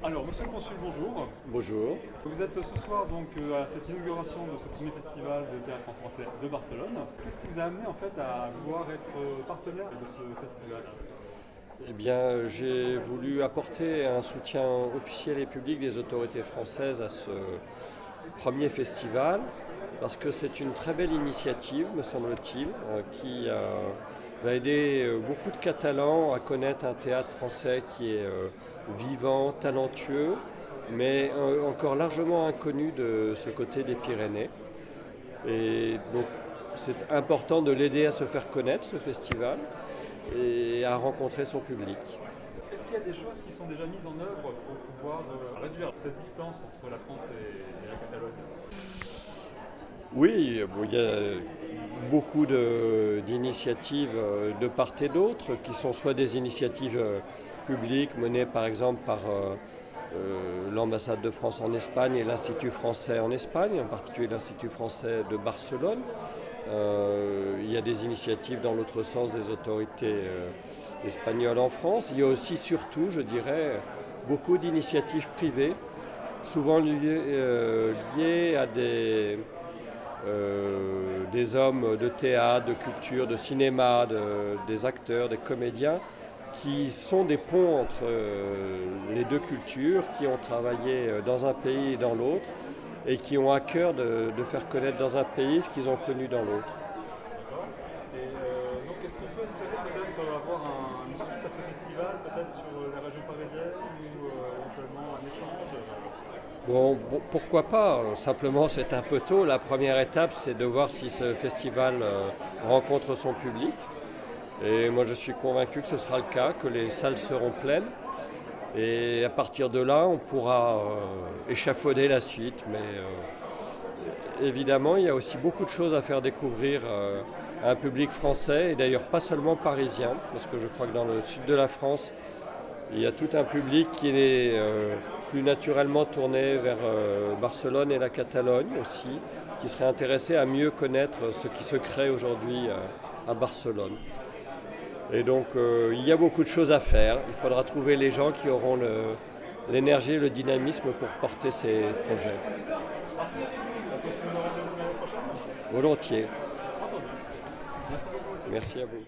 Alors, monsieur le consul, bonjour. Bonjour. Vous êtes ce soir donc à cette inauguration de ce premier festival de théâtre en français de Barcelone. Qu'est-ce qui vous a amené en fait à vouloir être partenaire de ce festival? Eh bien, j'ai voulu apporter un soutien officiel et public des autorités françaises à ce premier festival parce que c'est une très belle initiative, me semble-t-il, qui va aider beaucoup de Catalans à connaître un théâtre français qui est vivant, talentueux, mais encore largement inconnu de ce côté des Pyrénées. Et donc, c'est important de l'aider à se faire connaître, ce festival, et à rencontrer son public. Est-ce qu'il y a des choses qui sont déjà mises en œuvre pour pouvoir réduire cette distance entre la France et la Catalogne? Oui, bon, il y a beaucoup d'initiatives de part et d'autre, qui sont soit des initiatives publiques menées par exemple par l'ambassade de France en Espagne et l'Institut français en Espagne, en particulier l'Institut français de Barcelone. Il y a des initiatives dans l'autre sens des autorités espagnoles en France. Il y a aussi surtout, je dirais, beaucoup d'initiatives privées, souvent liées à des hommes de théâtre, de culture, de cinéma, des acteurs, des comédiens, qui sont des ponts entre les deux cultures, qui ont travaillé dans un pays et dans l'autre, et qui ont à cœur de faire connaître dans un pays ce qu'ils ont connu dans l'autre. D'accord. Et donc, est-ce qu'on peut espérer peut-être avoir une suite à ce festival, peut-être sur la région parisienne ou éventuellement un échange? Bon, pourquoi pas? Simplement, c'est un peu tôt. La première étape, c'est de voir si ce festival rencontre son public. Et moi, je suis convaincu que ce sera le cas, que les salles seront pleines. Et à partir de là, on pourra échafauder la suite. Mais évidemment, il y a aussi beaucoup de choses à faire découvrir à un public français, et d'ailleurs pas seulement parisien, parce que je crois que dans le sud de la France, il y a tout un public qui est plus naturellement tourné vers Barcelone et la Catalogne aussi, qui serait intéressé à mieux connaître ce qui se crée aujourd'hui à Barcelone. Et donc il y a beaucoup de choses à faire. Il faudra trouver les gens qui auront l'énergie et le dynamisme pour porter ces projets. On peut se donner rendez-vous l'année prochaine? Volontiers. Entendu. Merci beaucoup, monsieur. Merci à vous.